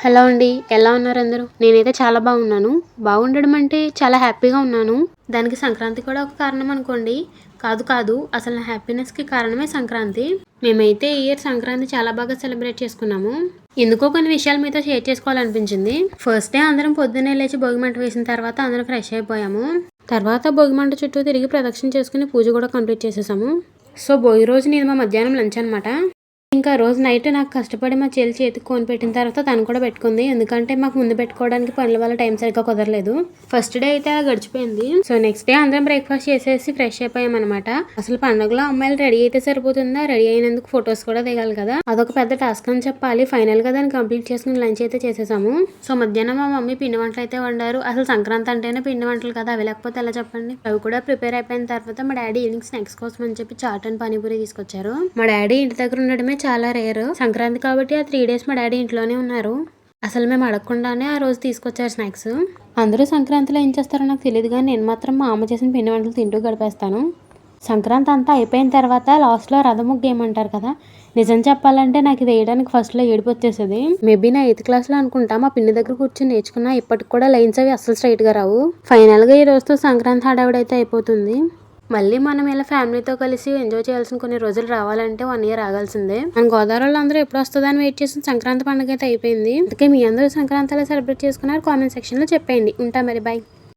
Hello అండి. ఎలా ఉన్నారు అందరూ? నేనైతే చాలా బాగున్నాను. బాగుండడం అంటే చాలా హ్యాపీగా ఉన్నాను. దానికి సంక్రాంతి కూడా ఒక కారణం అనుకోండి. కాదు. అసలు నా హ్యాపీనెస్‌కి కారణమే సంక్రాంతి. మేమైతే ఈ ఇయర్ సంక్రాంతి చాలా బాగా సెలబ్రేట్ చేసుకున్నాము. ఎందుకో కొన్ని విషయాలు మీతో షేర్ చేసుకోవాలనిపించింది. ఫస్ట్ డే అందరం పొద్దున్నే లేచి భోగిమంట వేసిన తర్వాత అందరం ఫ్రెష్ అయిపోయాము. తర్వాత భోగిమంట చుట్టూ తిరిగి ప్రదక్షిణ చేసుకుని పూజ కూడా కంప్లీట్ చేసేసాము. సో భోగి రోజు నేను మా మధ్యాహ్నం లంచ్ అనమాట. ఇంకా రోజు నైట్ నాకు కష్టపడి మా చెల్లి చేతికి కొని పెట్టిన తర్వాత తను కూడా పెట్టుకుంది. ఎందుకంటే మాకు ముందు పెట్టుకోవడానికి పనుల వల్ల టైం సరిగ్గా కుదరలేదు. ఫస్ట్ డే అయితే అలా గడిచిపోయింది. సో నెక్స్ట్ డే అందరం బ్రేక్ఫాస్ట్ చేసేసి ఫ్రెష్ అయిపోయాం అనమాట. అసలు పండుగలో అమ్మాయిలు రెడీ అయితే సరిపోతుందా, రెడీ అయినందుకు ఫొటోస్ కూడా దిగాలి కదా, అదొక పెద్ద టాస్క్ అని చెప్పాలి. ఫైనల్ గా దాన్ని కంప్లీట్ చేసుకుని లంచ్ అయితే చేసేసాము. సో మధ్యాహ్నం మా మమ్మీ పిండి వంటలు అయితే వండారు. అసలు సంక్రాంతి అంటేనే పిండి వంటలు కదా, అవి లేకపోతే ఎలా చెప్పండి. అవి కూడా ప్రిపేర్ అయిపోయిన తర్వాత మా డాడీ ఈవినింగ్ స్నాక్స్ కోసం అని చెప్పి చాట్ అండ్ పానీపూరి తీసుకొచ్చారు. మా డాడీ ఇంటి దగ్గర ఉండడమే చాలా రేర్. సంక్రాంతి కాబట్టి ఆ 3 days మా డాడీ ఇంట్లోనే ఉన్నారు. అసలు మేము అడగకుండానే ఆ రోజు తీసుకొచ్చారు స్నాక్స్. అందరూ సంక్రాంతిలో ఏం చేస్తారో నాకు తెలియదు, కానీ నేను మాత్రం మా అమ్మ చేసిన పిండి వంటలు తింటూ గడిపేస్తాను. సంక్రాంతి అంతా అయిపోయిన తర్వాత లాస్ట్లో రథం ముగ్గు ఏమంటారు కదా, నిజం చెప్పాలంటే నాకు ఇది వేయడానికి ఫస్ట్లో ఏడుపు వచ్చేసేది. మేబీ నా 8th క్లాస్లో అనుకుంటా మా పిన్ని దగ్గర కూర్చొని నేర్చుకున్నా. ఇప్పటికి కూడా లైన్స్ అవి అస్సలు స్ట్రైట్గా రావు. ఫైనల్గా ఈ రోజుతో సంక్రాంతి హడావిడైతే అయిపోతుంది. మళ్ళీ మనం ఇలా ఫ్యామిలీతో కలిసి ఎంజాయ్ చేయాల్సిన కొన్ని రోజులు రావాలంటే 1 year ఆగాల్సిందే. మన గోదావరిలో అందరూ ఎప్పుడు వస్తుందని వెయిట్ చేసిన సంక్రాంతి పండుగ అయితే అయిపోయింది. అందుకే మీ అందరూ సంక్రాంతి ఎలా సెలబ్రేట్ చేసుకున్నారు కామెంట్ సెక్షన్లో చెప్పేయండి. ఉంటా మరి, బాయ్.